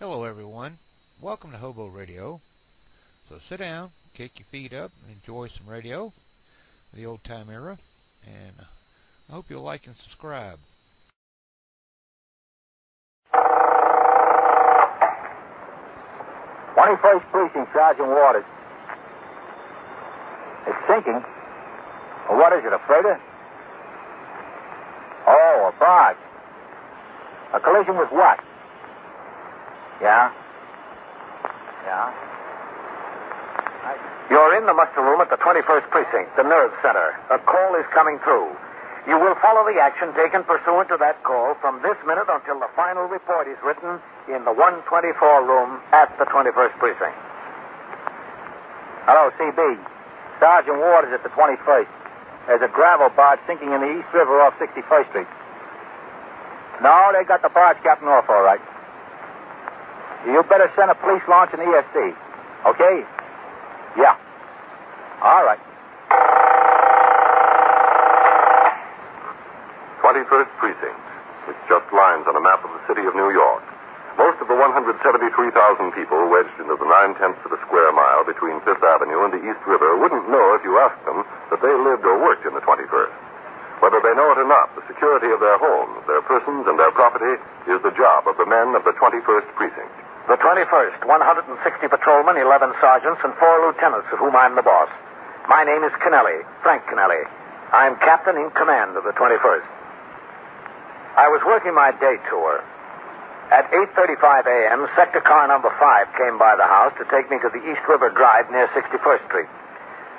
Hello, everyone. Welcome to Hobo Radio. So sit down, kick your feet up, and enjoy some radio, the old-time era, and I hope you'll like and subscribe. "21st Precinct, Sergeant Waters. It's sinking. Well, what is it, a freighter? Oh, a barge. A collision with what? Yeah? You're in the muster room at the 21st Precinct, the nerve center. A call is coming through. You will follow the action taken pursuant to that call from this minute until the final report is written in the 124 room at the 21st Precinct. Hello, CB. Sergeant Waters at the 21st. There's a gravel barge sinking in the East River off 61st Street. No, they got the barge captain off all right. You better send a police launch and ESC. Okay? Yeah. All right. 21st Precinct. It's just lines on a map of the city of New York. Most of the 173,000 people wedged into the 9/10 of a square mile between Fifth Avenue and the East River wouldn't know if you asked them that they lived or worked in the 21st. Whether they know it or not, the security of their homes, their persons, and their property is the job of the men of the 21st Precinct. The 21st, 160 patrolmen, 11 sergeants, and 4 lieutenants, of whom I'm the boss. My name is Kennelly, Frank Kennelly. I'm captain in command of the 21st. I was working my day tour. At 8:35 a.m., sector car number 5 came by the house to take me to the East River Drive near 61st Street.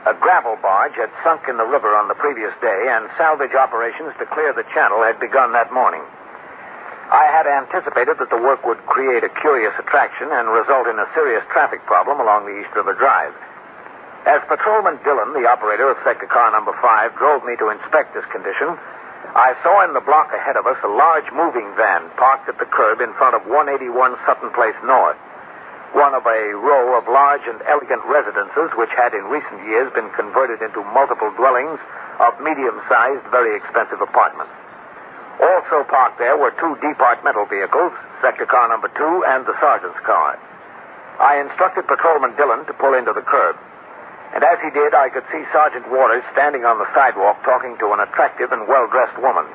A gravel barge had sunk in the river on the previous day, and salvage operations to clear the channel had begun that morning. I had anticipated that the work would create a curious attraction and result in a serious traffic problem along the East River Drive. As Patrolman Dillon, the operator of sector car number 5, drove me to inspect this condition, I saw in the block ahead of us a large moving van parked at the curb in front of 181 Sutton Place North, one of a row of large and elegant residences which had in recent years been converted into multiple dwellings of medium-sized, very expensive apartments. Also parked there were 2 departmental vehicles, sector car number 2 and the sergeant's car. I instructed Patrolman Dillon to pull into the curb. And as he did, I could see Sergeant Waters standing on the sidewalk talking to an attractive and well-dressed woman.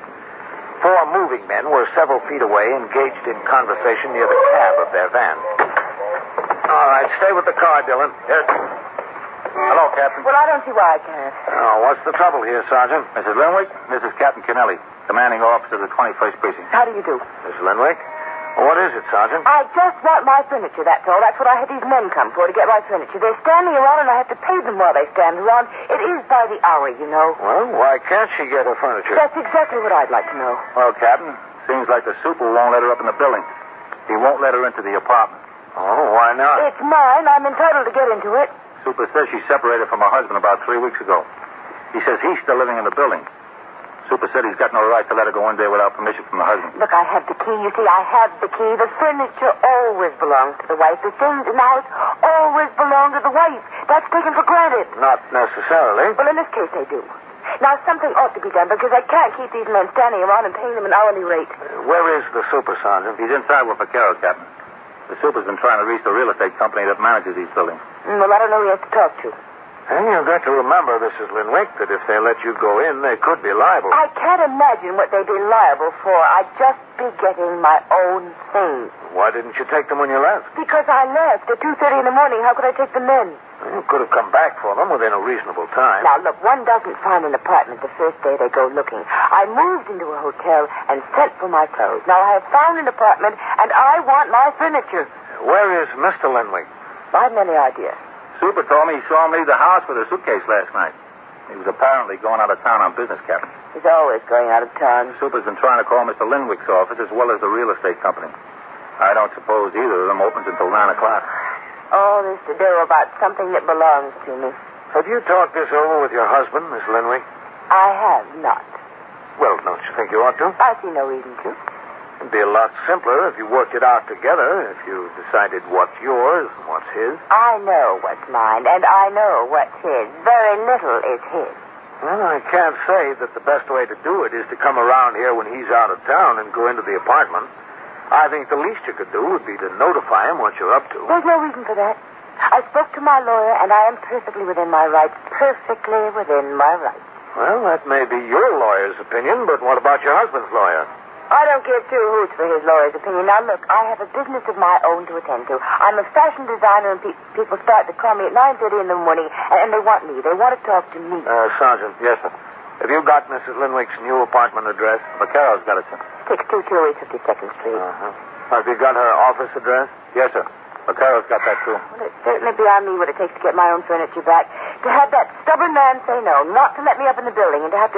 4 moving men were several feet away, engaged in conversation near the cab of their van. All right, stay with the car, Dillon. Yes. Hello, Captain. Well, I don't see why I can't. Oh, what's the trouble here, Sergeant? Mrs. Linwick, this is Captain Kennelly, commanding officer of the 21st Precinct. How do you do? Miss Linwick? What is it, Sergeant? I just want my furniture, that's all. That's what I had these men come for, to get my furniture. They're standing around, and I have to pay them while they stand around. It is by the hour, you know. Well, why can't she get her furniture? That's exactly what I'd like to know. Well, Captain, seems like the super won't let her up in the building. He won't let her into the apartment. Oh, why not? It's mine. I'm entitled to get into it. Super says she separated from her husband about 3 weeks ago. He says he's still living in the building. Super said he's got no right to let her go in there without permission from the husband. Look, I have the key. You see, I have the key. The furniture always belongs to the wife. The things in the house always belong to the wife. That's taken for granted. Not necessarily. Well, in this case, they do. Now, something ought to be done, because I can't keep these men standing around and paying them an hourly rate. Where is the super, Sergeant? He's inside with Vaquero, Captain. The super's been trying to reach the real estate company that manages these buildings. Well, I don't know who he has to talk to. And you've got to remember, Mrs. Linwick, that if they let you go in, they could be liable. I can't imagine what they'd be liable for. I'd just be getting my own things. Why didn't you take them when you left? Because I left at 2:30 in the morning. How could I take them then? You could have come back for them within a reasonable time. Now, look, one doesn't find an apartment the first day they go looking. I moved into a hotel and sent for my clothes. Now, I have found an apartment, and I want my furniture. Where is Mr. Linwick? I haven't any idea. Super told me he saw him leave the house with a suitcase last night. He was apparently going out of town on business, Captain. He's always going out of town. Super's been trying to call Mr. Linwick's office as well as the real estate company. I don't suppose either of them opens until 9 o'clock. All this to do about something that belongs to me. Have you talked this over with your husband, Miss Linwick? I have not. Well, don't you think you ought to? I see no reason to. It'd be a lot simpler if you worked it out together, if you decided what's yours and what's his. I know what's mine, and I know what's his. Very little is his. Well, I can't say that the best way to do it is to come around here when he's out of town and go into the apartment. I think the least you could do would be to notify him what you're up to. There's no reason for that. I spoke to my lawyer, and I am perfectly within my rights. Perfectly within my rights. Well, that may be your lawyer's opinion, but what about your husband's lawyer? I don't give two hoots for his lawyer's opinion. Now, look, I have a business of my own to attend to. I'm a fashion designer, and people start to call me at 9:30 in the morning, and they want me. They want to talk to me. Sergeant. Yes, sir. Have you got Mrs. Linwick's new apartment address? Vaquero's got it, sir. 622 52nd Street. Have you got her office address? Yes, sir. Vaquero's got that, too. Well, it's certainly beyond me what it takes to get my own furniture back. To have that stubborn man say no, not to let me up in the building, and to have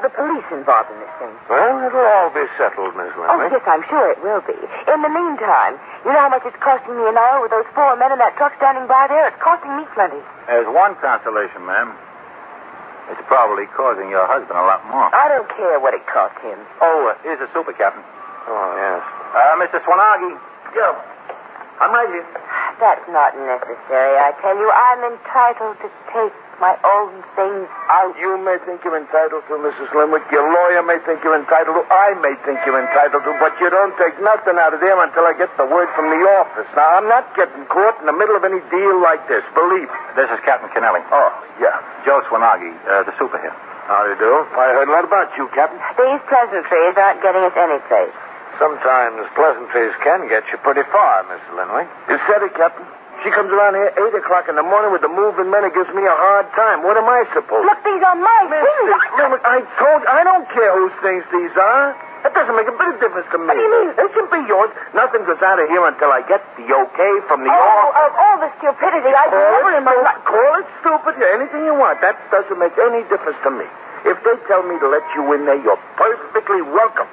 the police involved in this thing. Well, it'll all be settled, Miss Oh, Linwick. yes, I'm sure it will be. In the meantime, you know how much it's costing me an hour with those 4 men in that truck standing by there? It's costing me plenty. There's one consolation, ma'am. It's probably causing your husband a lot more. I don't care what it cost him. Oh, here's the super, Captain. Oh, yes. Mr. Swanagi. Yeah. I'm right here. That's not necessary, I tell you. I'm entitled to take my own things out. You may think you're entitled to, Mrs. Linwick. Your lawyer may think you're entitled to. I may think you're entitled to. But you don't take nothing out of them until I get the word from the office. Now, I'm not getting caught in the middle of any deal like this. Believe me. This is Captain Kennelly. Oh, yeah. Joe Swanagi, the super here. How do you do? I heard a lot about you, Captain. These pleasantries aren't getting us any place. Sometimes pleasantries can get you pretty far, Miss Linwick. You said it, Captain. She comes around here 8 o'clock in the morning with the moving men and gives me a hard time. What am I supposed to do? Look, these are my things. Mrs. Linwick, I told you, I don't care whose things these are. That doesn't make a bit of difference to me. What do you mean? They can be yours. Nothing goes out of here until I get the okay from the Oh, office. of all the stupidity I've never in my life. Call it stupid, anything you want. That doesn't make any difference to me. If they tell me to let you in there, you're perfectly welcome.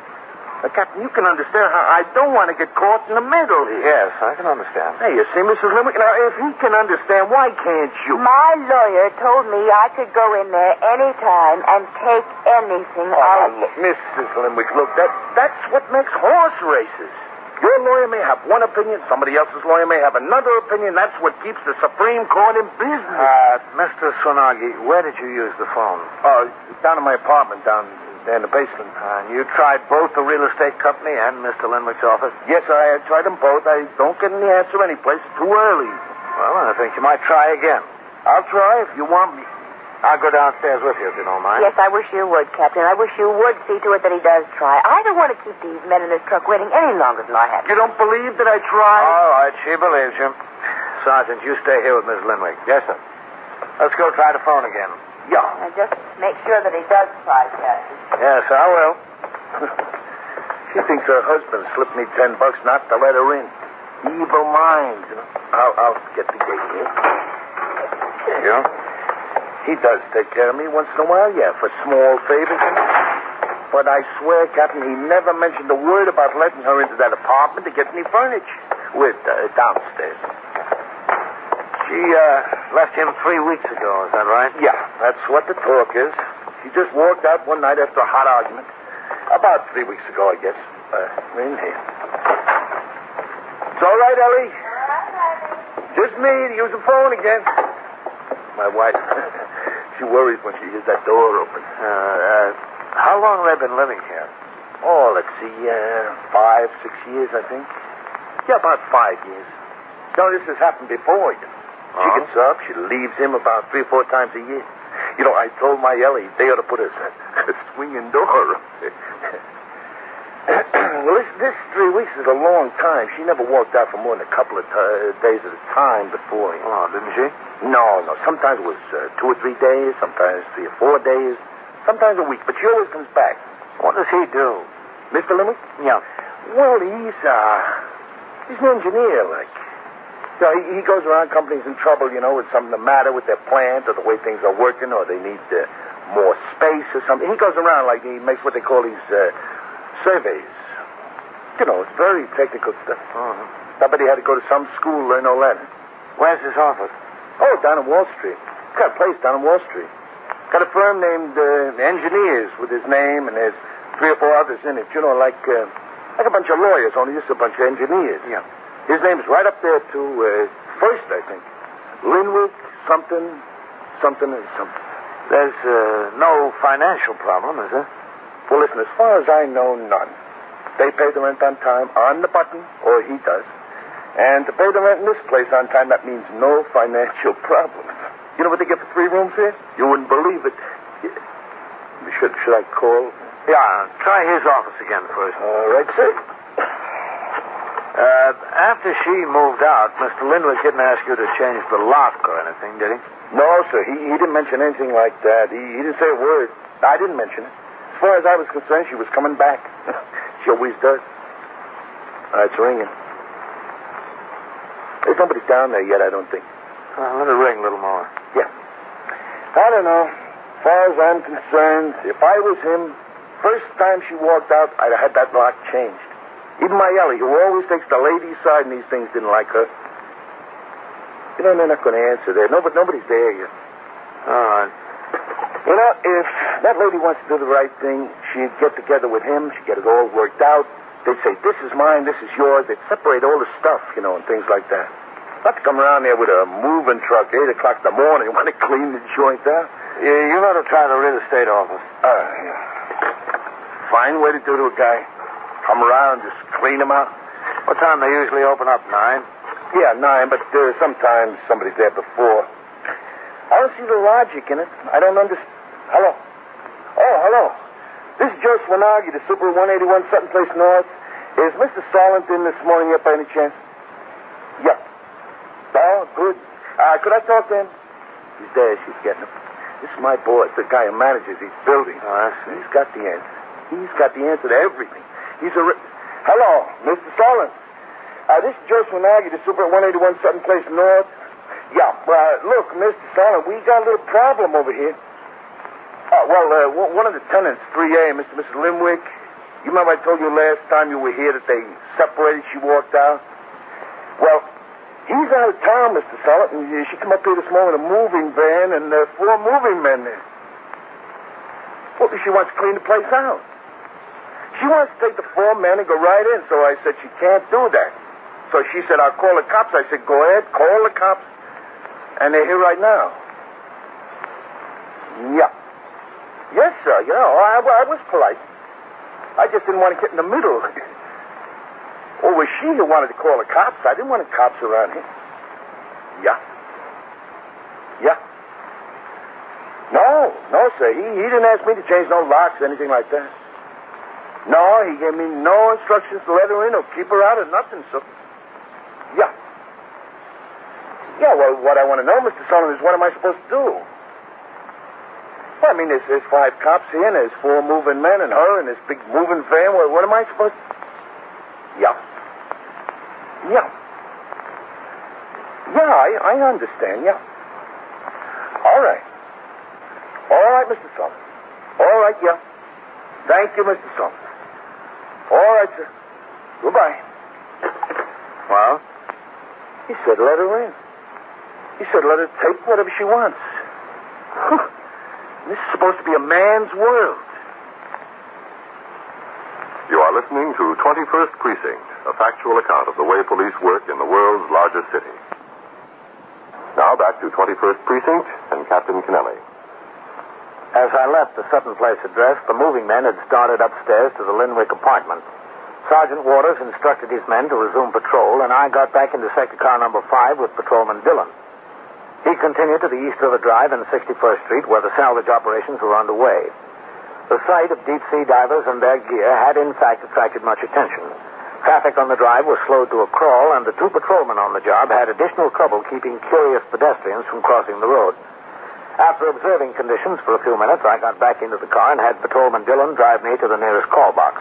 Captain, you can understand how I don't want to get caught in the middle here. Yes, I can understand. Hey, you see, Mrs. Linwick, now, if he can understand, why can't you? My lawyer told me I could go in there any time and take anything out. Look, Mrs. Linwick, look, that's what makes horse races. Your lawyer may have one opinion, somebody else's lawyer may have another opinion. That's what keeps the Supreme Court in business. Mr. Swanagi, where did you use the phone? Down in my apartment, down there in the basement. You tried both the real estate company and Mr. Linwick's office? Yes, I tried them both. I don't get any answer anyplace. It's too early. Well, I think you might try again. I'll try if you want me. I'll go downstairs with you if you don't mind. Yes, I wish you would, Captain. I wish you would see to it that he does try. I don't want to keep these men in this truck waiting any longer than I have. You don't believe that I tried? All right, she believes you. Sergeant, you stay here with Miss Linwick. Yes, sir. Let's go try the phone again. Yeah. Now, just make sure that he does try, Captain. Yes, I will. She thinks her husband slipped me $10 not to let her in. Evil minds. You know. I'll get the gate here. There you go. He does take care of me once in a while, yeah, for small favors. But I swear, Captain, he never mentioned a word about letting her into that apartment to get any furniture. With downstairs. She left him 3 weeks ago, is that right? Yeah, that's what the talk is. She just walked out one night after a hot argument. About 3 weeks ago, I guess. We're in here. It's all right, Ellie. Just me to use the phone again. My wife, she worries when she hears that door open. How long have they been living here? Oh, let's see, 5, 6 years, I think. Yeah, about 5 years. No, this has happened before. She gets up, she leaves him about 3 or 4 times a year. You know, I told my Ellie they ought to put a swinging door. Well, this 3 weeks is a long time. She never walked out for more than a couple of days at a time before. Oh, didn't she? No. Sometimes it was 2 or 3 days, sometimes 3 or 4 days, sometimes a week. But she always comes back. What does he do? Mr. Linwick? Yeah. Well, he's an engineer, like. So he goes around companies in trouble, you know, with something the matter with their plant or the way things are working or they need more space or something. He goes around like he makes what they call these surveys. You know, it's very technical stuff. Somebody had to go to some school, learn all that. Where's his office? Oh, down on Wall Street. He's got a place down on Wall Street. Got a firm named Engineers with his name, and there's 3 or 4 others in it. You know, like a bunch of lawyers, only just a bunch of engineers. Yeah. His name's right up there, too. First, I think. Linwick, something. There's no financial problem, is there? Well, listen, as far as I know, none. They pay the rent on time, on the button, or he does. And to pay the rent in this place on time, that means no financial problems. You know what they get for 3 rooms here? You wouldn't believe it. Should I call? Yeah, try his office again first. All right, sir. After she moved out, Mr. Linwood didn't ask you to change the lock or anything, did he? No, sir. He didn't mention anything like that. He didn't say a word. I didn't mention it. As far as I was concerned, she was coming back. She always does. It's ringing. There's nobody down there yet, I don't think. Let it ring a little more. Yeah. I don't know. As far as I'm concerned, if I was him, first time she walked out, I'd have had that lock changed. Even my Ellie, who always takes the lady's side in these things, didn't like her. You know, they're not going to answer there. Nobody's there yet. All right. You know, if that lady wants to do the right thing, she'd get together with him. She'd get it all worked out. They'd say, this is mine, this is yours. They'd separate all the stuff, you know, and things like that. Not to come around there with a moving truck 8 o'clock in the morning and want to clean the joint out. Yeah, you ought to try the real estate office. Yeah. Fine way to do to a guy. Come around, just clean him out. What time they usually open up, 9? Yeah, 9, but sometimes somebody's there before. I don't see the logic in it. I don't understand. Hello? Oh, hello. This is Joe Swanagi, the super 181 Sutton Place North. Is Mr. Solent in this morning yet by any chance? Yep. Oh, good. Could I talk to him? He's there. She's getting him. This is my boss, the guy who manages these buildings. Oh, I see. He's got the answer. He's got the answer to everything. Hello, Mr. Solent. This is Joe Swanagi, the super at 181 Sutton Place North. Yeah, look, Mr. Solent, we got a little problem over here. One of the tenants, 3A, Mr. and Mrs. Limwick, you remember I told you last time you were here that they separated, she walked out? Well, he's out of town, Mr. Solent, and she came up here this morning with a moving van and 4 moving men there. Well, she wants to clean the place out. She wants to take the 4 men and go right in, so I said she can't do that. So she said, I'll call the cops. I said, go ahead, call the cops. And they're here right now. Yeah. Yes, sir. You know, I was polite. I just didn't want to get in the middle. Or was she who wanted to call the cops? I didn't want the cops around here. Yeah. Yeah. No, sir. He didn't ask me to change no locks or anything like that. No, he gave me no instructions to let her in or keep her out or nothing, so... Yeah. Yeah, well, what I want to know, Mr. Solomon, is what am I supposed to do? Well, I mean, there's 5 cops here, and there's 4 moving men, and her, and this big moving van. What am I supposed to... Yeah. Yeah. Yeah, I understand, yeah. All right. All right, Mr. Solomon. All right, yeah. Thank you, Mr. Solomon. All right, sir. Goodbye. Well? He said let her in. He said let her take whatever she wants. This is supposed to be a man's world. You are listening to 21st Precinct, a factual account of the way police work in the world's largest city. Now back to 21st Precinct and Captain Kennelly. As I left the Sutton Place address, the moving men had started upstairs to the Linwick apartment. Sergeant Waters instructed his men to resume patrol, and I got back into sector car number 5 with Patrolman Dillon. He continued to the East River Drive and 61st Street, where the salvage operations were underway. The sight of deep-sea divers and their gear had, in fact, attracted much attention. Traffic on the drive was slowed to a crawl, and the 2 patrolmen on the job had additional trouble keeping curious pedestrians from crossing the road. After observing conditions for a few minutes, I got back into the car and had Patrolman Dillon drive me to the nearest call box.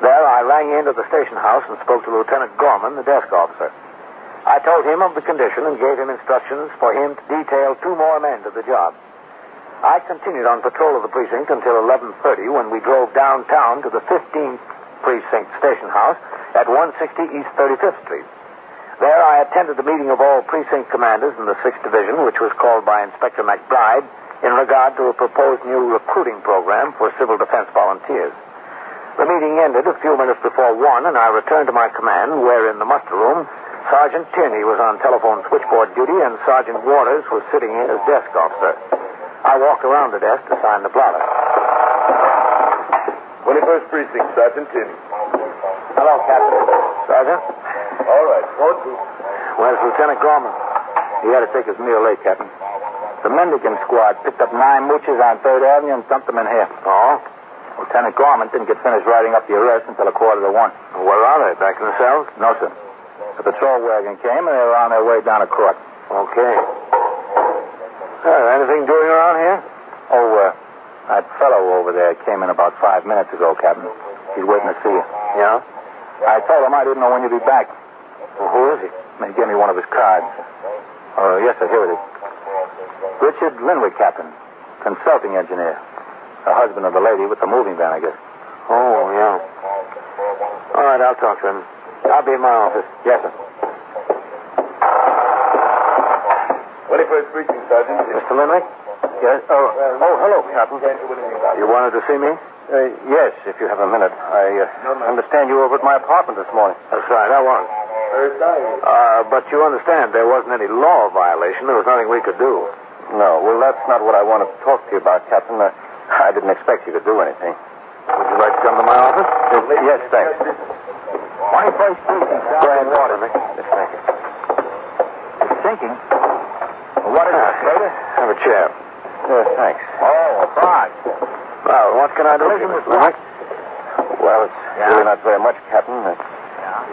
There, I rang into the station house and spoke to Lieutenant Gorman, the desk officer. I told him of the condition and gave him instructions for him to detail 2 more men to the job. I continued on patrol of the precinct until 11:30 when we drove downtown to the 15th Precinct station house at 160 East 35th Street. There I attended the meeting of all precinct commanders in the 6th Division, which was called by Inspector McBride in regard to a proposed new recruiting program for civil defense volunteers. The meeting ended a few minutes before 1, and I returned to my command, where in the muster room, Sergeant Tierney was on telephone switchboard duty, and Sergeant Waters was sitting in as desk officer. I walked around the desk to sign the blotter. 21st Precinct, Sergeant Tierney. Hello, Captain. Sergeant? All right. Go to. Where's Lieutenant Gorman? He had to take his meal late, Captain. The Mendicant squad picked up 9 mooches on 3rd Avenue and dumped them in here. Oh? Lieutenant Gorman didn't get finished writing up the arrest until 1:45. Where are they? Back in the cells? No, sir. The patrol wagon came and they were on their way down to court. Okay. Anything doing around here? Oh, that fellow over there came in about 5 minutes ago, Captain. He's waiting to see you. Yeah? I told him I didn't know when you'd be back. Well, who is he? He gave me one of his cards. Oh, yes, sir. Here it is. Richard Linwick, Captain. Consulting engineer. The husband of the lady with the moving van, I guess. Oh, yeah. All right, I'll talk to him. I'll be in my office. Yes, sir. 21st Precinct, Sergeant. Mr. Linwick? Yes? Oh, hello, Captain. You wanted to see me? Yes, if you have a minute. I understand you were over at my apartment this morning. That's right, I was. But you understand there wasn't any law violation. There was nothing we could do. No, well, that's not what I wanted to talk to you about, Captain. I didn't expect you to do anything. Would you like to come to my office? Yes, thanks. 21st Precinct, Go ahead, water. Yes, thank you. It's sinking. What is it, Slater? Have a chair. Yes, thanks. Oh, a barge. Well, what can I do for you, Mr. Linwick? Well, it's really not very much, Captain.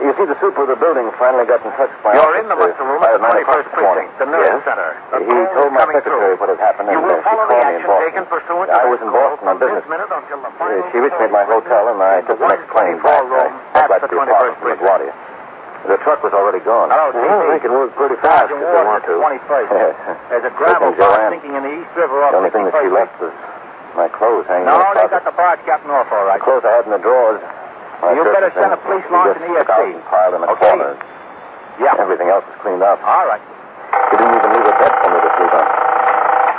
You see, the super of the building finally got in touch with my You're office, in the muster room by at the 9 o'clock 21st this morning. Precinct, the nerve Yes. center. He told my secretary what had happened, You and will she follow called the me in action Boston. taken pursuant to I this was in call Boston on from business. this minute until the final She reached me at my hotel, and I took the next plane back. I got to the apartment from LaGuardia. The truck was already gone. Hello, well, they can work pretty fast if they want to. 21st. There's a gravel Listen, barge Joanne. sinking in the East River off The only thing that she 61st. left was my clothes hanging No, in the they closet. got the barge captain off all The right. clothes I had in the drawers. My You shirts better and send a things, police she launch just and took out ESP. and piled in the Okay. corners. Yeah. Everything else was cleaned out. All right. She didn't even leave a bed for me to sleep on.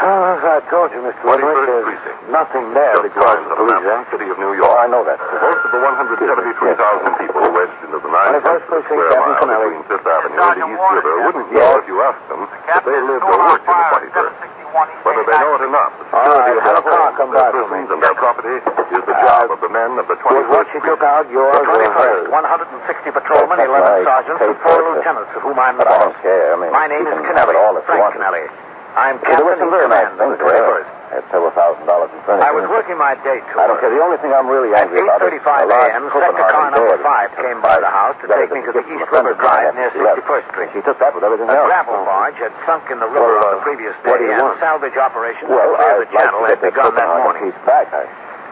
Oh, as I told you, Mr. Linwick, 21st there's Precinct. nothing there Just because lines the on a police, map of the city of New York. Oh, I know that. Most of the 173,000 people wedged into the 9 Precinct, square Captain mile Kennelly. between Fifth Avenue and Sergeant the East Waters, River yes. wouldn't know if you asked them that they lived or worked in the 21st. Whether they know it or not, the security right, of have their a car homes, come their by for prisons, me. and their property is the job of the men of the was 21st what she took out, yours The or 21st, hers? 160 patrolmen, That's 11 right. sergeants, and Paid 4 for it, sir. lieutenants, of whom I'm the But I boss. don't care. I mean, My name you is can have it Kennelly, all if you Frank want to. Kennelly. I'm There were captain some in very nice command of things the there. 21st. I had several $1,000s in furniture. I was working my day tour. I don't care. The only thing I'm really At angry about is 8:35 a large a.m., Copenhagen sector car number bed. 5 came by the house to That take was me a to the gift from East a friend River of mine Drive after near she left. 61st Street. She took that with everything A else. gravel barge had sunk in the river on the previous what do day, you and want? salvage operations Well, to clear I'd the channel like to had get this begun that Copenhagen morning. piece back.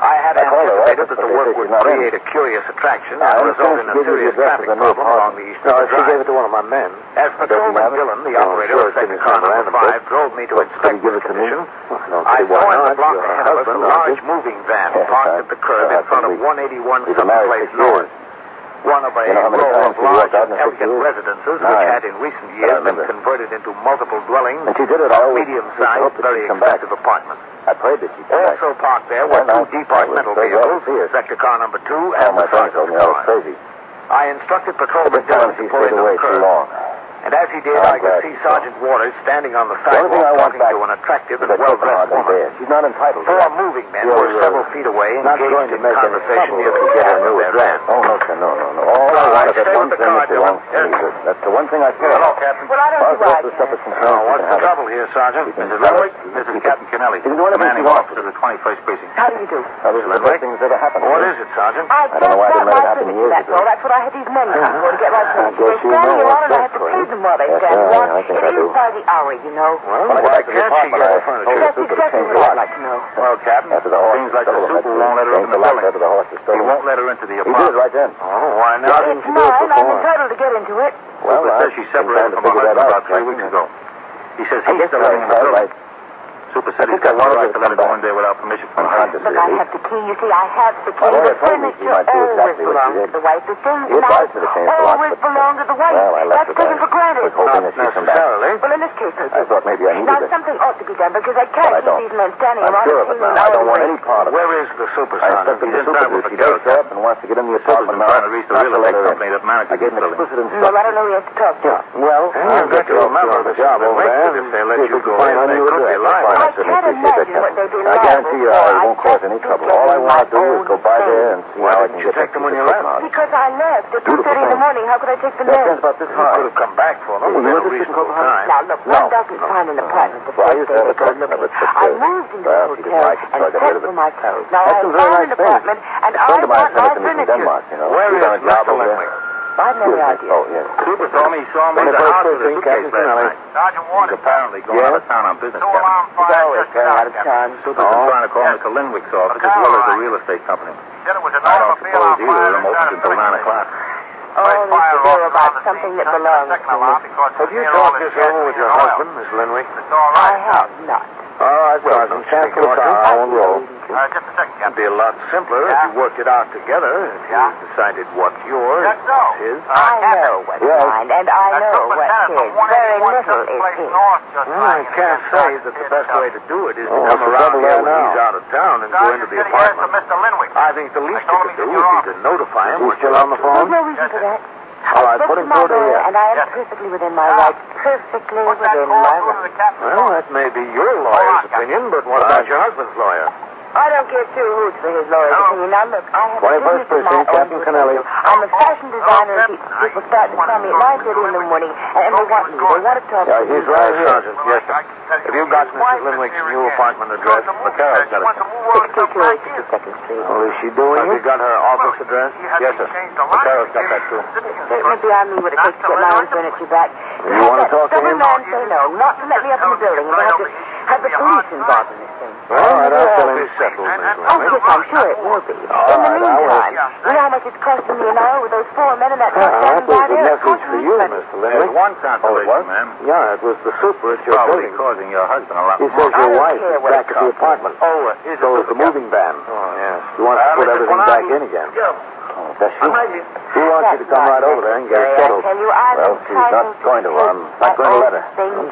I had I called her anticipated office, that but the they work said would she's not in. create a curious attraction I and understand result in she a gave you the serious address traffic of the new problem along apartment. the East No, River she gave Drive. it to one of my men. As Does he Patrolman have it? Dillon, the No, operator sure, of it's sector in car his number memorandum 5, drove me to Did inspect he give the it to me? condition. I don't I see why saw in the not. block You're ahead her of us a husband, aren't large you? moving van Yes, parked I- at the curb in front of 181 We've been Sutton married Place 6 North. years. One of a You know how many row times of she large walked out in and the 6 elegant years? residences which 9. had in recent years been remember. converted into multiple dwellings, And she did it. I always medium-sized, hoped that very she'd come back. expensive apartments. I prayed that she'd come back. Also parked there were Well, 2 departmental I was so glad to see vehicles, her. sector car number 2 All and my the friends told sergeant's me I was car. crazy. I instructed Every Patrolman time Dillon she to pull stayed into away the too curb. long. And as he did, I'm I could glad see she's Sergeant Waters standing on the The only thing sidewalk I want talking back to an attractive is and that well-dressed Copenhagen woman. bed. She's not entitled to 4 that. moving men You're, were several feet away, not going engaged to in make any conversation trouble near if the you get her cab new of their address. van. Oh, no, sir, no. All I All want right, is that stay one with the thing car, that Dillon. belongs to me. That's the one thing I care Hello, about. Captain. Well, I don't As see far why as the I stuff is can't. concerned, Oh, what's she the can have it. trouble here, Sergeant? She can Mrs. have Ludwig? it. This is She Captain Kennelly, She can do anything she commanding wants. officer of the 21st Precinct. How do you do? That was the best thing that's ever happened to What me. is it, Sergeant? I don't know just why it got didn't let it my happen finish, years that's ago. all. That's what I had these men come for to get my finish. I guess They're you standing know a lot, what's and I best have to for feed you. them while they Yes, stand sir, along. I think It I do. is by the hour, you know. Well, When I why got to the can't she apartment, get the I furniture? told That's the super to exactly change the what I'd lock. like to know. Well, Captain, After the horse seems like the stole, super won't let her up in the the lock building. after the horse was He stolen. won't let her into the He did it apartment. right then. Oh, why not? It's Didn't she do it mine. I'm before? entitled to get into it. Well, Super says she I've been separated trying to from her figure that husband out, about 3 Captain. weeks ago. He says I he's guess still I living in the have, building. I- Super said I he's think I got no wanted right to to let her come go back. in there without permission from her Unconscious. husband. Look, I have the key. You see, I have the key. Well, The I told you he furniture might do always exactly what she belongs did. to the wife. The things He in the house advised me to change the lock, always but- belong to the wife. Well, I left That's it taken there. for granted. Was hoping that Not she'd come back. necessarily. Well, in this case, I I thought maybe I needed now it. something I ought to be done because I can't keep these men standing around. I'm sure of it now. I don't want any part of it. Where is the super, I son? instructed He's the in town super with if the he does girls. up and wants to get in the apartment now. Trying to reach the real estate company that I manages gave this him building. explicit Well, instructions. I don't know who he has to talk to. Well, I've got your number. on the job over there. If they let See if you we can go find in, out they your could be address. liable. I can't imagine what they'd be I guarantee you liable for. it won't cause any trouble. All I want to do is go by there and see Why how I didn't can you get take them when you left? Because I left at Beautiful 2:30 in the thing. morning. How could I take them That then? sounds about this You high. could have come back for them You within a interested in reasonable Copenhagen? time. Now, look, one doesn't find an apartment the Well, I first used day to have they a go cousin of looking. it, but, I moved into well, the he didn't hotel like it, so I and got rid sent of for it. my clothes. Now, That's I some very found nice an things. apartment, and A I friend of mine want sent my it to me from furniture. Denmark, you know. Where He's is on a job Mr. over there. Linwick? I've no idea. Oh, yes. Super told me he saw him in the 21st house with a Precinct, suitcase Captain last Finale. night. Sergeant He's Waters. apparently going out of town on business. Two alarm He's fires always just going out of south, town. Super's been trying to call Mr. Linwick's office as well as the real estate company. Said it was an I don't automobile suppose on either of fire them opens until 9 o'clock. Oh, they should know about something that belongs to me. Have you talked this over with your husband, Miss Linwick? It's all I right. have not. Oh, that's Well, causing don't chance speak for the of car. it. I won't roll. Just a second, It'd Captain. be a lot simpler if you worked it out together. If you decided what's yours, That's so. what's his. I know what's mine, and I know what's his. Very little is his. Well, I can't say that the best way to do it is to Oh, come what's the around trouble here there when now? he's out of town and go into the apartment. Mr. Linwick. I think the least you told could him do he's would be to notify him. He's what still you're on the up to. phone? There's no reason for that. All right, I put spoke him to my through to lawyer, here. and I am perfectly within my rights. Perfectly Put that within call my through to rights. the captain. Well, that may be your lawyer's opinion, but what about your husband's lawyer? I don't care two hoots for his lawyer's opinion. Now, look, I have a 21st business of my Precinct, own Captain to Kennelly. attend to. I'm a fashion designer, and people start to call me at 9:30 in the morning, and they want me. They want to talk to Yeah, me. he's right here. Sergeant, yes, sir. Have you got Mrs. Linwick's new apartment address? McCarroll's got it. 6282 Street. Oh, is she doing Have you it? got her office address? Yes, sir. McCarroll's got that, too. Certainly beyond me what it takes to get my own furniture back. You want to talk to him? man say no, not to let me up in the building, and they have to have the police involved in this thing. All right, I'll tell him. It's settled, Miss Oh, Linwick. yes, I'm sure it will be. All In the right, I will. meantime, you know how much it's costing me an hour with those four men in that truck That standing was by a there? It's message costing for me you, plenty. Mr. There's Linwick. one Oh, it consolation, was? ma'am. Yeah, it was the super at your Probably building. causing your husband a lot He more. says I your don't wife care is what back it at the costs. apartment. Oh, is So is the moving van. Oh, yes. He wants to put Mr. everything Bonatti. back in again. Oh, does she? She wants you to come right over there and get it I settled. tell you, I'm Well, she's not entitled going to. I'm not going to let her.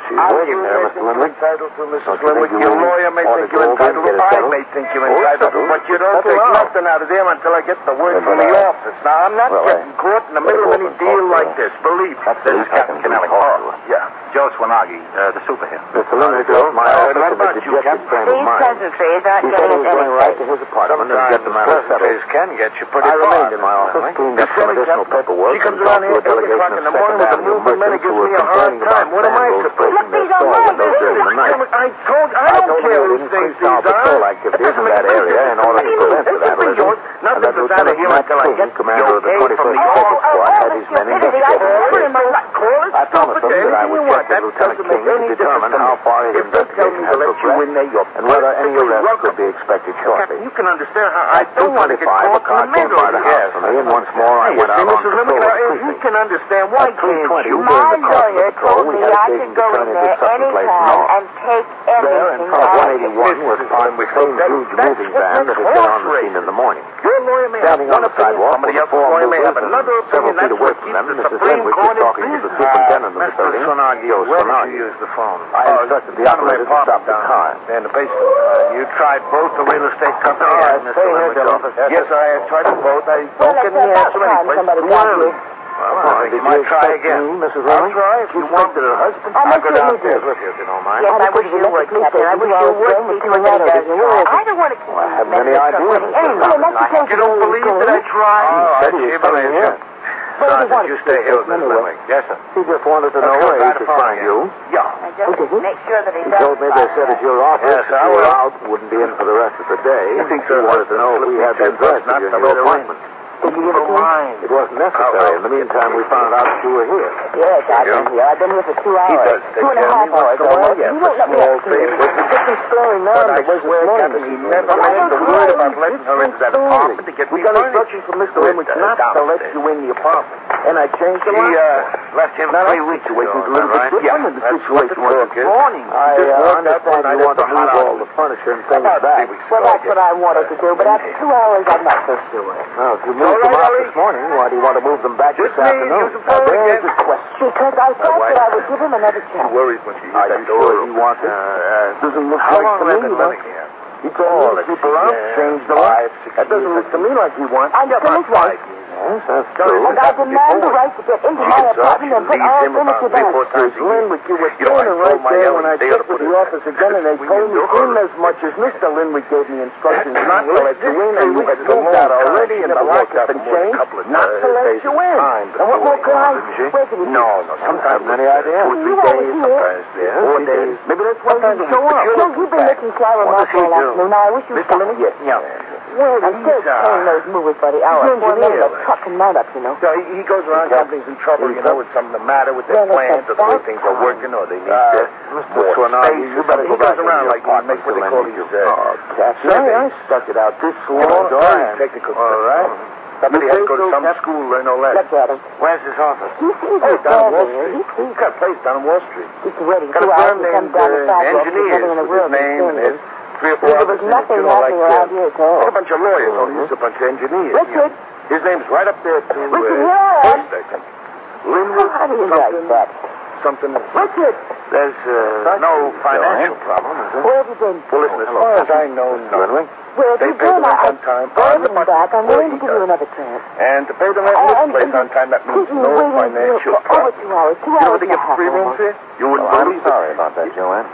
She's waiting there, Mr. Linwick. entitled to, Mrs. Don't you think Linwick. you Your lawyer may ought think to you're go over and entitled. get it I settled? may think you're Oh, entitled. settled. But you don't That's take allowed. nothing out of them until I get the word Yeah, from but, the office. Now, I'm not well, getting caught in the middle of any open deal talk, like this. Believe me. That's the least I can do. Kennelly. Talk to her. Yeah. Joe Swanagi, the super here. Mr. Linwick left my office in a about you, dejected Captain? frame of These mind. pleasantries aren't He said getting he us was going any right to place. his apartment and Sometimes get the matter settled. pleasantries can get you pretty I far. remained in my office, cleaned up some additional paperwork, She comes and around talked here to a at 8 o'clock delegation in of the morning with the Second Avenue movement, and it merchants who gives were me a hard complaining about time. What am I vandals supposed breaking Look, their these are store my windows during the night. I don't told care him who to thinks increase our these patrol are. activities in that area in order to prevent the vandalism, and that Lieutenant Matt King, commander of the 21st Detective Squad, had his men investigating the case. I promised him that I would check with Lieutenant King to determine how far his investigation had progressed and whether any arrests could be expected shortly. You can understand how I At don't want to get 2:25, a caught car in the came middle by the of house for me, and once more I went out on Mrs. patrol Linwick, of the you precinct. can understand why At 3:20, can't you? during the My course of the lawyer patrol, told we me had I occasion could to go turn in into there Sutton Place anytime North. and take There, in anything car I 181 was parked the same huge moving van that had been on the scene in the morning. Your lawyer may Standing have on one the opinion, sidewalk somebody with the else's four lawyer may movers, have another and several opinion. feet That's away what from keeps them, the Mrs. Supreme Linwick Court was in talking to the business. superintendent of the Mr. building, Sonagi, Joe where did Sonagi. you use the phone? I instructed the operator to stop the car. In the basement. You tried both the real estate company No, I and Mr. stay here, Linwick's Dylan. office? Yes, I have tried them both. I Well, don't get it's any about answer time any place. somebody Too got early. you. Well, I think you Did might you try expect again. me, Mrs. I'll Linwick? try if You you want. expected her husband? I'll I'll make go sure you downstairs do. with you if you don't mind. Yes, I wish you would keep it. I wish you would keep it. I don't want to keep Well, I haven't any this idea. waiting any longer. You don't believe that I tried? He said he was coming here. Sergeant, you stay here with Miss Anyway. Linwick. Yes, sir. He just wanted to know Let's go where he by the could phone find again. you. Yeah. I just make sure that he He does. told me they said at your office Yes, that I you were will. out, wouldn't be in for the rest of the day. You think He so? wanted to know if we had the address of your new appointment. Did you give it to him? It wasn't necessary. In the meantime, we found out that you were here. Yes, I've been here. I've been here for 2 hours. does take 2.5 care of me once hours in a while, almost. yes, You won't let me small up to you. favor. It's a different story now But than I it was swear, this morning. Captain, he Mrs. never Linwick. made a word about letting her into that apartment to get We me got furnished. instructions from Mr. Linwick not to let you in the apartment. And I changed the He, lock. left him Now, 3 weeks ago. situation's a little bit different Yeah, than the that's what situation the was talk this is. morning. I understand you want to move all the furniture and things back. Well, that's what I wanted to do, but after 2 hours, I'm not so sure. Well, if you moved them out this morning, why do you want to move them back this afternoon? Now, there's a question. Because I thought that I would give him another She chance. worries when she hears Are that you door sure open. he wants it? Doesn't look How like long to have they me, been you know. living here? He told me to keep around, change the life. That doesn't look to me like he wants. I'm still his wife. Yes, that's true. And I demand the right to get into my apartment and put all furniture back. Linwick, you were standing right there when I checked with the office again, and they told me in as much as Mr. Linwick gave me instructions not to let you in, and you had moved out already, and the lock has been changed, not to let you in. And what more could I do? Where can you No, sometimes Have any idea? 2 or 3 You days, always sometimes Yeah, 4 he days. did. Maybe that's why he didn't show up. Well, you've been making Clara What does he all do? afternoon. Now, I wish you'd stop. Yes. Yeah. Well, I'm still paying those movies by the hour. He's an For a minute, engineer. a truck and mount up, you know. So he goes around companies in trouble, you know, with something the matter with their Well, plans it's or the way about things are working or they need Mr. more Trinati, space. you better He go goes back around into like your he makes what they apartment call till these, Oh, Captain, surveys. I stuck it out this long. Very technical stuff. All right. Somebody You has to say go to so, some Captain? school, learn all that. Look at him. Where's his office? He sees Oh, us down on Wall there. Street. He sees He's got a place down on Wall Street. He's waiting Got a 2 hours firm to come named down the sidewalk Engineers together in a with his room. name and there's 3 or 4 There others was in it, nothing you know, like happening around here at all. a bunch of lawyers, only he's a bunch of engineers. Richard. His name's right up there to Richard, here I am. first, I think. Linwood, How do you like that? something. Richard, There's no financial problem, is there? where have you been? Well, listen, as far as I know, none. Where have They you pay the been? rent I on time. gave it back. I'm willing to He give you does. another chance. And to pay the rent in this place on time, that means Keep me no waiting financial for over problem. 2 hours. 2 You know hours what they and a get for half. free rooms almost. here? You wouldn't I'm believe it. sorry about that, Joanne.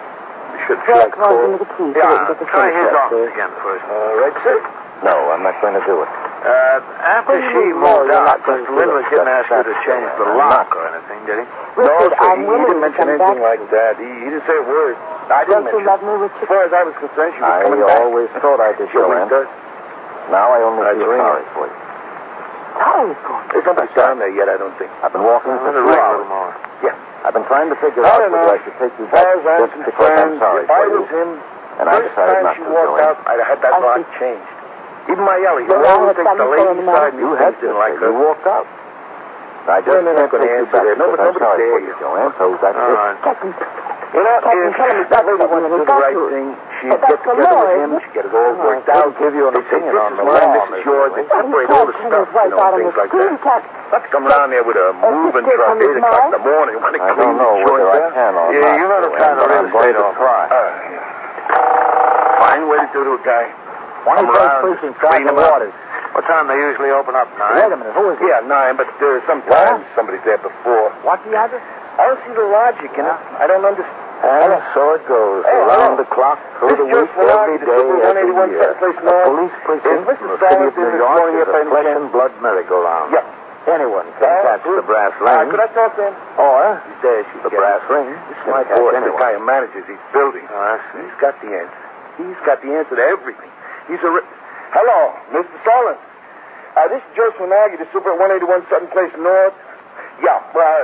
You should Jack try wants call. me the key so we Yeah, can get the try his furniture. office again first. All right, sir. No, I'm not going to do it. After Well, she you moved know you're out, not going Mr. to Linwood didn't ask her to change the I'm lock not. or anything, did he? No, Richard, sir, I'm he willing didn't to mention come anything back. like that. He didn't say a word. I didn't Don't you mention love it. me, As Richard? far as I was concerned, she was I coming back. always thought I did, She always Joanne. does. Now I only That's feel right. sorry for you. Sorry for me. There's nobody down there yet, I don't think. I've been walking for Let her 2 ring a hours. little more. Yeah. I've been trying to figure I out don't know. whether I should take you As back far as I'm just because I'm concerned, sorry if I for you. was him, And I first decided time not she to, walked Joanne. out, I'd have had that I lock see. changed. Even my Ellie, he Well, I always have takes the something for lady you now. side and You he had didn't to. like You her. walked out. I just Well, they're not can't gonna take you answer back that. because I'm Nobody sorry for dare you, you. Joanne. So that's All it. right. Captain, You know, Captain, if tell him that lady something. wants to do We've the got right to. thing, she'd But get that's the together law, with him, isn't it? she'd get it all worked I out. couldn't give you an They say, opinion this on is the mine, law, this is Miss yours. They Linwood. separate all the stuff, you know, things like that. Let's come around there with a moving sister truck, from 8 his o'clock in the mind? morning. Want to I clean don't know the whether joint I out? can or Yeah, not. you're not a Joanne, kind of but real I'm going estate to officer. try. Fine way to do to a guy. Come 21st around, Precinct, clean Sergeant him out. Waters. What time they usually open up? 9? Wait a minute, who is it? Yeah, 9, but sometimes somebody's there before. What's the address? I don't see the logic in it. I don't understand. And so it goes, Hey, around hello. the clock, through the This week, just every belongs to day, Super every 181 year. Second Place A North. police precinct Is Mr. in the city of Solomon New is York calling is you up a any flesh chance? and blood merry-go-round. Yeah. Anyone can catch the brass ring. Could I talk to him? Or He's there. She's the brass ring. This is can my catch boss, the anyone. guy who manages these buildings. Oh, I see. He's got the answer. He's got the answer to everything. He's a... Hello, Mr. Solomon. This is Joe Swinagi, the super at 181 Sutton Place North. Yeah,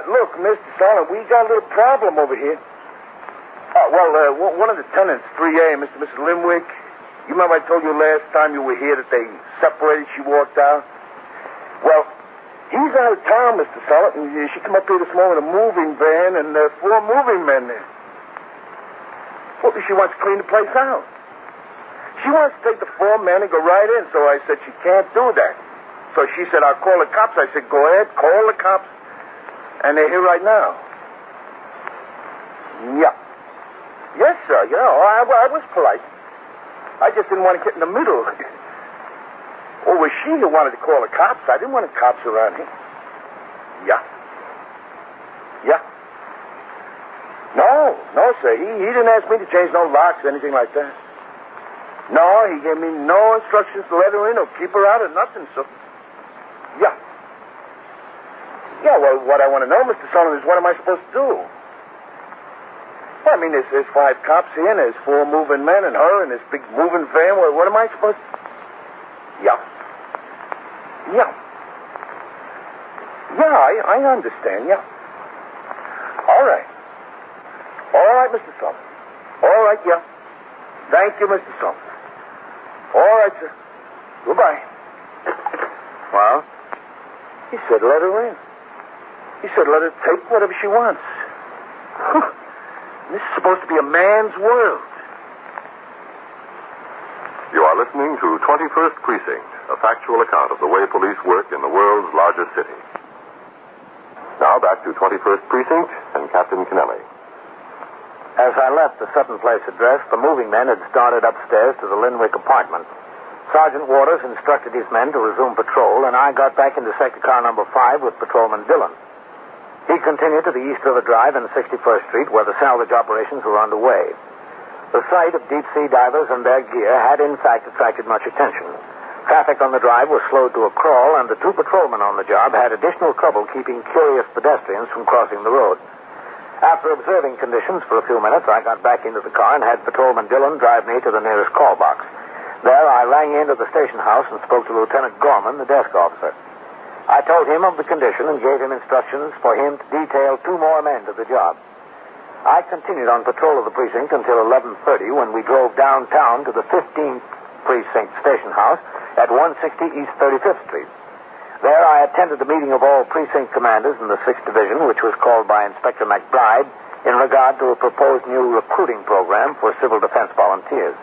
look, Mr. Solomon, we got a little problem over here. One of the tenants, 3A, Mr. and Mrs. Linwick, you remember I told you last time you were here that they separated, she walked out? Well, he's out of town, Mr. Solomon, and she come up here this morning with a moving van and 4 moving men there. Well, she wants to clean the place out. She wants to take the 4 men and go right in, so I said she can't do that. So she said, I'll call the cops. I said, go ahead, call the cops. And they're here right now. Yeah. Yes, sir. Yeah, I was polite. I just didn't want to get in the middle. Or was she who wanted to call the cops? I didn't want the cops around here. Yeah. Yeah. No, sir. He didn't ask me to change no locks or anything like that. No, he gave me no instructions to let her in or keep her out or nothing, so... Yeah. Yeah, well, what I want to know, Mr. Solomon, is what am I supposed to do? Well, I mean, there's 5 cops here, and there's 4 moving men, and her, and this big moving van. What am I supposed to... Yeah. Yeah. Yeah, I understand, yeah. All right. All right, Mr. Solomon. All right, yeah. Thank you, Mr. Solomon. All right, sir. Goodbye. Well? He said let her in. He said let her take whatever she wants. This is supposed to be a man's world. You are listening to 21st Precinct, a factual account of the way police work in the world's largest city. Now back to 21st Precinct and Captain Kennelly. As I left the Sutton Place address, the moving men had started upstairs to the Linwick apartment. Sergeant Waters instructed his men to resume patrol, and I got back into sector car number 5 with Patrolman Dillon. He continued to the East River Drive and 61st Street, where the salvage operations were underway. The sight of deep-sea divers and their gear had, in fact, attracted much attention. Traffic on the drive was slowed to a crawl, and the 2 patrolmen on the job had additional trouble keeping curious pedestrians from crossing the road. After observing conditions for a few minutes, I got back into the car and had Patrolman Dillon drive me to the nearest call box. There, I rang into the station house and spoke to Lieutenant Gorman, the desk officer. I told him of the condition and gave him instructions for him to detail 2 more men to the job. I continued on patrol of the precinct until 11:30 when we drove downtown to the 15th Precinct station house at 160 East 35th Street. There I attended the meeting of all precinct commanders in the 6th Division, which was called by Inspector McBride in regard to a proposed new recruiting program for civil defense volunteers.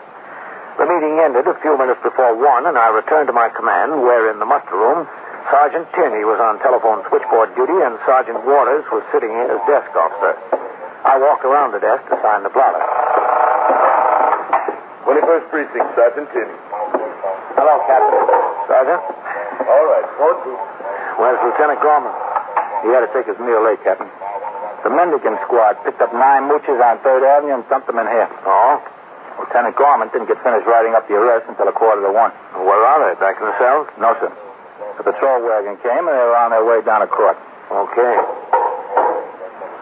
The meeting ended a few minutes before 1, and I returned to my command, where in the muster room, Sergeant Tierney was on telephone switchboard duty, and Sergeant Waters was sitting in as desk officer. I walked around the desk to sign the blotter. 21st Precinct, Sergeant Tierney. Hello, Captain. Sergeant? All right, report. Where's Lieutenant Gorman? He had to take his meal late, Captain. The Mendicant squad picked up 9 mooches on 3rd Avenue and dumped them in here. Oh? Lieutenant Gorman didn't get finished writing up the arrest until 1:45. Where are they? Back in the cells? No, sir. The patrol wagon came, and they were on their way down to court. Okay.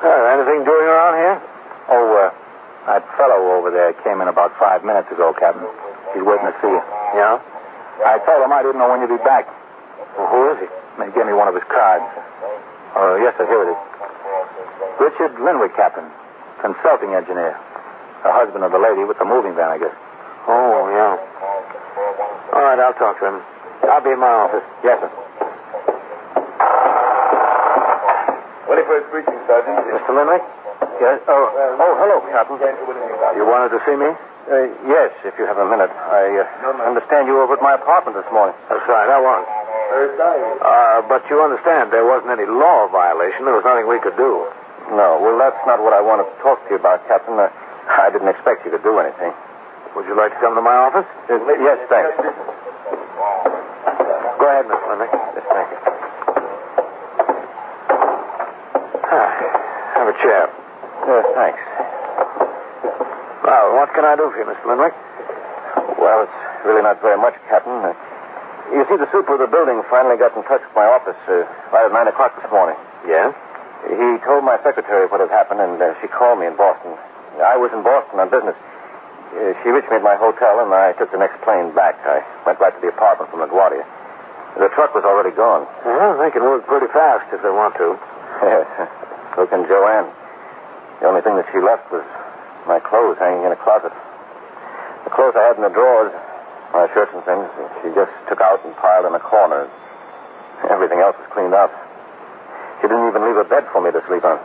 Anything doing around here? Oh, that fellow over there came in about 5 minutes ago, Captain. He's waiting to see you. Yeah? I told him I didn't know when you'd be back. Well, who is he? He gave me one of his cards. Oh, yes, sir, here it is. Richard Linwick, Captain. Consulting engineer. The husband of the lady with the moving van, I guess. Oh, yeah. All right, I'll talk to him. I'll be in my office. Yes, sir. 21st Precinct, Sergeant. Mr. Linwick? Yes? Oh, hello, Captain. You wanted to see me? Yes, if you have a minute. I understand you were over at my apartment this morning. That's right, I was. But you understand there wasn't any law violation. There was nothing we could do. No, well, that's not what I wanted to talk to you about, Captain. I didn't expect you to do anything. Would you like to come to my office? Yes, thanks. Go ahead, Mr. Linwick. Yes, thank you. Have a chair. Yes, thanks. Well, what can I do for you, Mr. Linwick? Well, it's really not very much, Captain. You see, the super of the building finally got in touch with my office right at 9 o'clock this morning. Yeah? He told my secretary what had happened, and she called me in Boston. I was in Boston on business. She reached me at my hotel, and I took the next plane back. I went right to the apartment from LaGuardia. The truck was already gone. Well, they can work pretty fast if they want to. Yes. So can Joanne. The only thing that she left was my clothes hanging in a closet. The clothes I had in the drawers, my shirts and things, she just took out and piled in a corner. Everything else was cleaned up. She didn't even leave a bed for me to sleep on.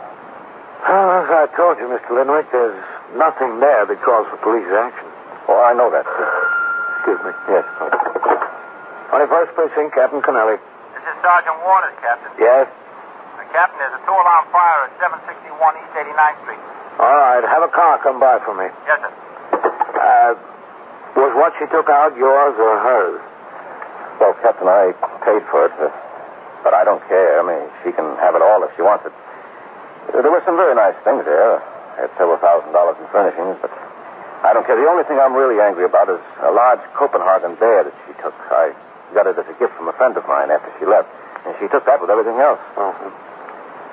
Well, as I told you, Mr. Linwick, there's nothing there that calls for police action. Oh, I know that. Excuse me. Yes, of course. 21st Precinct, Captain Kennelly. This is Sergeant Waters, Captain. Yes? Captain, there's a 2-alarm fire at 761 East 89th Street. All right, have a car come by for me. Yes, sir. Was what she took out yours or hers? Well, Captain, I paid for it, but I don't care. I mean, she can have it all if she wants it. There were some very nice things there. I had several $1,000s in furnishings, but I don't care. The only thing I'm really angry about is a large Copenhagen bear that she took. I got it as a gift from a friend of mine after she left, and she took that with everything else. Uh-huh.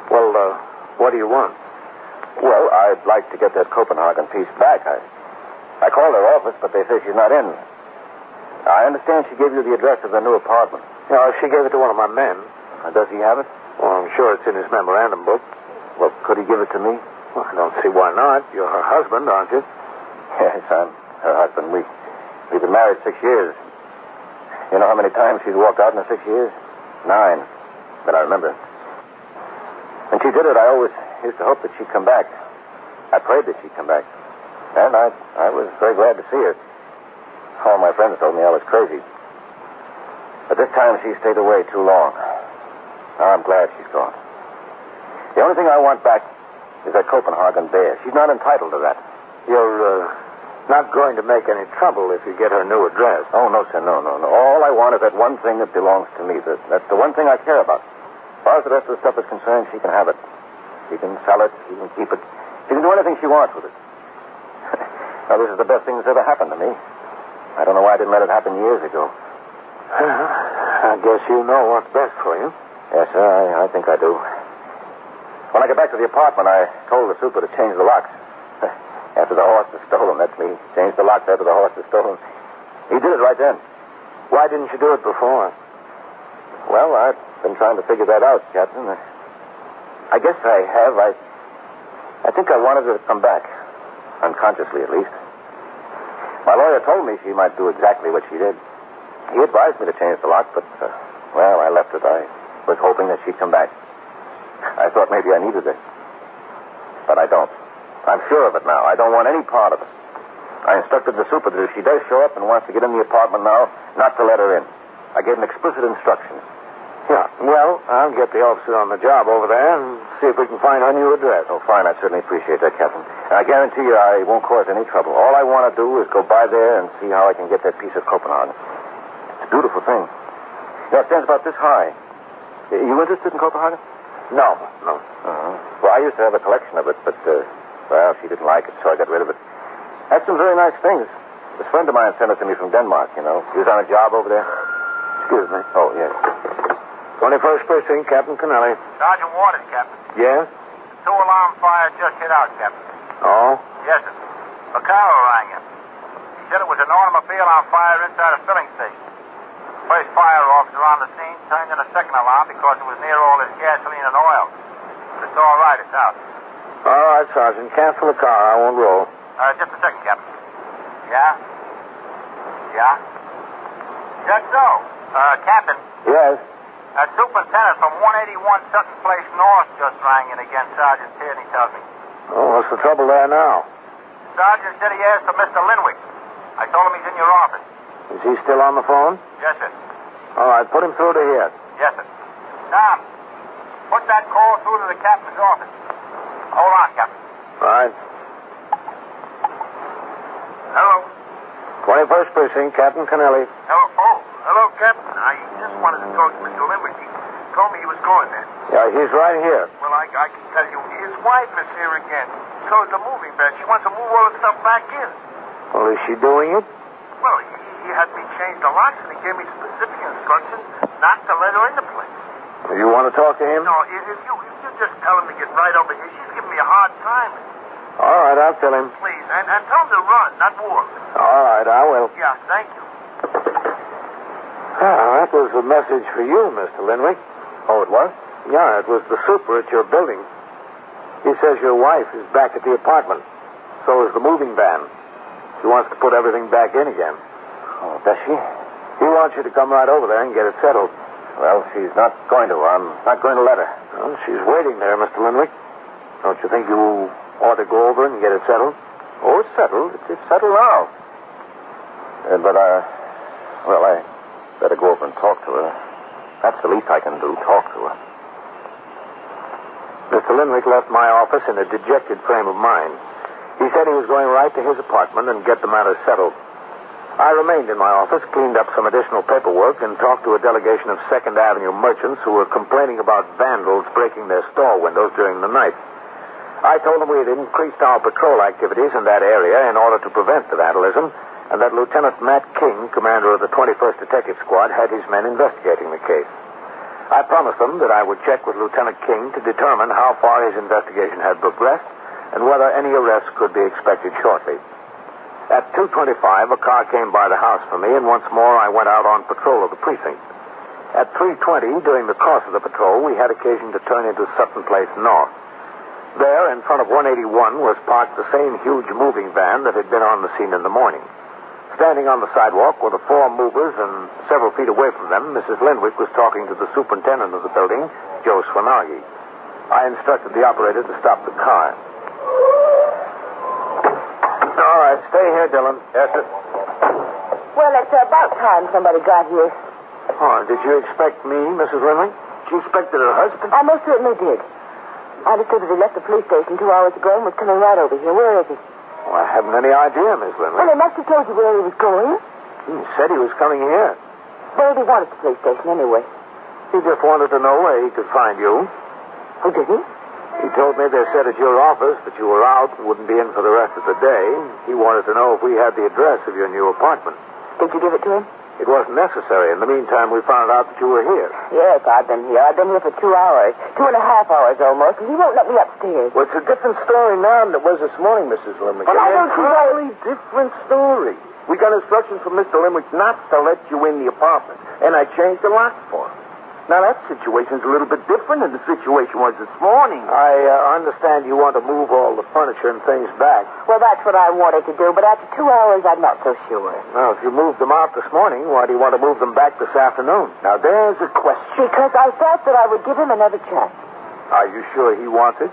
Well, what do you want? Well, I'd like to get that Copenhagen piece back. I called her office, but they say she's not in. I understand she gave you the address of the new apartment. Yeah, she gave it to one of my men. Does he have it? Well, I'm sure it's in his memorandum book. Well, could he give it to me? Well, I don't see why not. You're her husband, aren't you? Yes, I'm her husband. We've been married 6 years. You know how many times she's walked out in the 6 years? 9. That I remember. When she did it, I always used to hope that she'd come back. I prayed that she'd come back. And I was very glad to see her. All my friends told me I was crazy. But this time she stayed away too long. Now I'm glad she's gone. The only thing I want back is that Copenhagen bear. She's not entitled to that. You're not going to make any trouble if you get her new address. Oh, no, sir, no. All I want is that one thing that belongs to me. That's the one thing I care about. As far as the rest of the stuff is concerned, she can have it. She can sell it. She can keep it. She can do anything she wants with it. Now, this is the best thing that's ever happened to me. I don't know why I didn't let it happen years ago. I guess you know what's best for you. Yes, sir, I think I do. When I got back to the apartment, I told the super to change the locks. After the horse was stolen, that's me. Changed the locks after the horse was stolen. He did it right then. Why didn't you do it before? Well, I've been trying to figure that out, Captain. I guess I have. I think I wanted her to come back. Unconsciously, at least. My lawyer told me she might do exactly what she did. He advised me to change the lock, but, well, I left it. I was hoping that she'd come back. I thought maybe I needed it. But I don't. I'm sure of it now. I don't want any part of it. I instructed the super that if she does show up and wants to get in the apartment now, not to let her in. I gave him explicit instructions. Yeah, well, I'll get the officer on the job over there and see if we can find her new address. Oh, fine. I certainly appreciate that, Captain. And I guarantee you I won't cause any trouble. All I want to do is go by there and see how I can get that piece of Copenhagen. It's a beautiful thing. You know, it stands about this high. You interested in Copenhagen? No. Uh-huh. Well, I used to have a collection of it, but, well, she didn't like it, so I got rid of it. Had some very nice things. This friend of mine sent it to me from Denmark, you know. He was on a job over there. Excuse me. Oh, yes. 21st Precinct, Captain Kennelly. Sergeant Waters, Captain. Yes? The 2-alarm fire just hit out, Captain. Oh? Yes, sir. Vaccaro rang him. He said it was an automobile on fire inside a filling station. First fire officer on the scene turned in a second alarm because it was near all his gasoline and oil. But it's all right. It's out. All right, Sergeant. Cancel the car. I won't roll. Just a second, Captain. Yeah? Just so. Captain. Yes? Superintendent from 181 Sutton Place North just rang in again, Sergeant Tierney tells me. Oh, what's the trouble there now? Sergeant said he asked for Mr. Linwick. I told him he's in your office. Is he still on the phone? Yes, sir. All right, put him through to here. Yes, sir. Tom, put that call through to the captain's office. Hold on, Captain. Right. Hello. 21st Precinct, Captain Kennelly. Hello, Captain. I just wanted to talk to Mr. Linwick. He told me he was going there. Yeah, he's right here. Well, I can tell you, his wife is here again. So is the moving van. She wants to move all the stuff back in. Well, is she doing it? Well, he had me change the locks, and he gave me specific instructions not to let her in the place. You want to talk to him? No, if you just tell him to get right over here. She's giving me a hard time. All right, I'll tell him. Please, and tell him to run, not walk. All right, I will. Yeah, thank you. Ah, that was a message for you, Mr. Linwick. Oh, it was? Yeah, it was the super at your building. He says your wife is back at the apartment. So is the moving van. She wants to put everything back in again. Oh, does she? He wants you to come right over there and get it settled. Well, she's not going to. I'm not going to let her. Well, she's waiting there, Mr. Linwick. Don't you think you ought to go over and get it settled? Oh, it's settled. It's settled now. But, well, I better go over and talk to her. That's the least I can do, talk to her. Mr. Linwick left my office in a dejected frame of mind. He said he was going right to his apartment and get the matter settled. I remained in my office, cleaned up some additional paperwork, and talked to a delegation of 2nd Avenue merchants who were complaining about vandals breaking their store windows during the night. I told them we had increased our patrol activities in that area in order to prevent the vandalism, and that Lieutenant Matt King, commander of the 21st Detective Squad, had his men investigating the case. I promised them that I would check with Lieutenant King to determine how far his investigation had progressed and whether any arrests could be expected shortly. At 2:25, a car came by the house for me, and once more I went out on patrol of the precinct. At 3:20, during the course of the patrol, we had occasion to turn into Sutton Place North. There, in front of 181, was parked the same huge moving van that had been on the scene in the morning. Standing on the sidewalk were the 4 movers, and several feet away from them, Mrs. Linwick was talking to the superintendent of the building, Joe Swanagi. I instructed the operator to stop the car. All right, stay here, Dillon. Yes, sir. Well, it's about time somebody got here. Oh, did you expect me, Mrs. Linley? She expected her husband. I most certainly did. I understood that he left the police station 2 hours ago and was coming right over here. Where is he? Well, I haven't any idea, Miss Linley. Well, he must have told you where he was going. He said he was coming here. Where did he want at the police station, anyway? He just wanted to know where he could find you. Oh, did he? He told me they said at your office that you were out and wouldn't be in for the rest of the day. He wanted to know if we had the address of your new apartment. Did you give it to him? It wasn't necessary. In the meantime, we found out that you were here. Yes, I've been here. I've been here for 2 hours. 2.5 hours almost, and he won't let me upstairs. Well, it's a different story now than it was this morning, Mrs. Limerick. Well, I don't see why... Entirely different story. We got instructions from Mr. Limerick not to let you in the apartment, and I changed the lock for him. Now, that situation's a little bit different than the situation was this morning. I understand you want to move all the furniture and things back. Well, that's what I wanted to do, but after 2 hours, I'm not so sure. Now, if you moved them out this morning, why do you want to move them back this afternoon? Now, there's a question. Because I thought that I would give him another chance. Are you sure he wants it?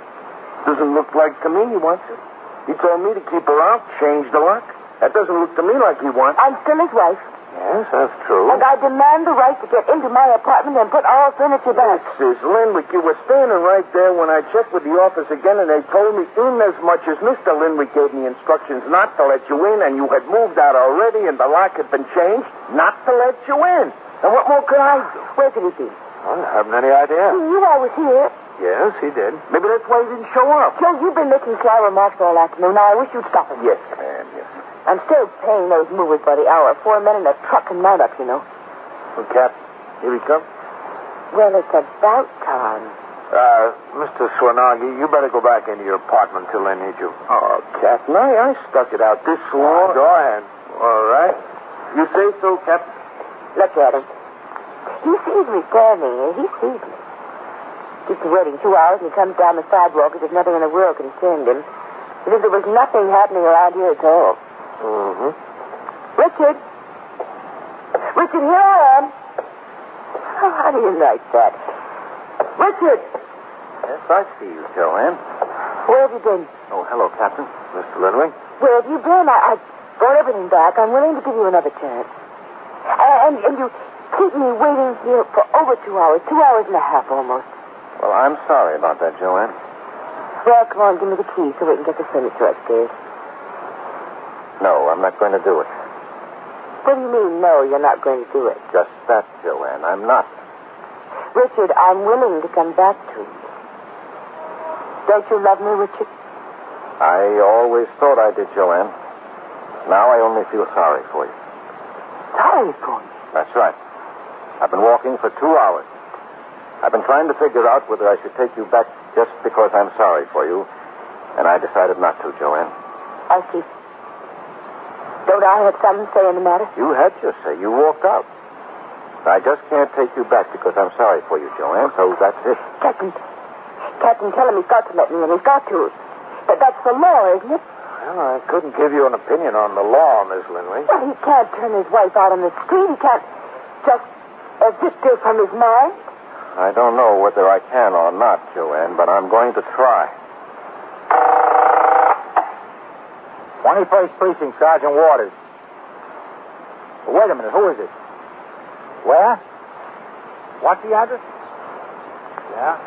Doesn't look like to me he wants it. He told me to keep her out, change the lock. That doesn't look to me like he wants it. I'm still his wife. Yes, that's true. And I demand the right to get into my apartment and put all furniture back. Mrs. Linwick, you were standing right there when I checked with the office again, and they told me inasmuch as Mr. Linwick gave me instructions not to let you in, and you had moved out already, and the lock had been changed, not to let you in. And what more could I do? Where could he be? I haven't any idea. He knew I was here. Yes, he did. Maybe that's why he didn't show up. Joe, you've been making sly remarks all afternoon. Now, I wish you'd stop it. Yes, ma'am, yes. I'm still paying those movers by the hour. 4 men in a truck and mount up, you know. Well, Cap, here he comes. Well, it's about time. Mr. Swanagi, you better go back into your apartment till they need you. Oh, Captain, I stuck it out this long. Go ahead. All right. You say so, Captain? Look at him. He sees me standing here. He sees me. Just waiting 2 hours, and he comes down the sidewalk as if nothing in the world concerned him. As if there was nothing happening around here at all. Mm-hmm. Richard! Richard, here I am. Oh, how do you like that? Richard! Yes, I see you, Joanne. Where have you been? Oh, hello, Captain. Mr. Linwick? Where have you been? I brought everything back. I'm willing to give you another chance. And you keep me waiting here for over 2 hours. 2 hours and a half almost. Well, I'm sorry about that, Joanne. Well, come on, give me the key so we can get the furniture upstairs. No, I'm not going to do it. What do you mean, no, you're not going to do it? Just that, Joanne. I'm not. Richard, I'm willing to come back to you. Don't you love me, Richard? I always thought I did, Joanne. Now I only feel sorry for you. Sorry for me? That's right. I've been walking for 2 hours. I've been trying to figure out whether I should take you back just because I'm sorry for you, and I decided not to, Joanne. I see. Don't I have something to say in the matter? You had your say. You walked out. I just can't take you back because I'm sorry for you, Joanne, so that's it. Captain, tell him he's got to let me in. He's got to. That's the law, isn't it? Well, I couldn't give you an opinion on the law, Miss Linley. Well, he can't turn his wife out on the street. He can't just evict her from his mind. I don't know whether I can or not, Joanne, but I'm going to try. 21st Precinct, Sergeant Waters. Wait a minute, who is it? Where? What's the address? Yeah?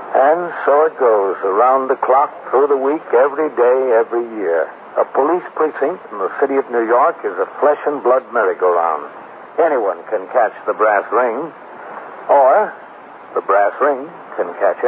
And so it goes, around the clock, through the week, every day, every year. A police precinct in the city of New York is a flesh and blood merry-go-round. Anyone can catch the brass ring, or the brass ring can catch anyone.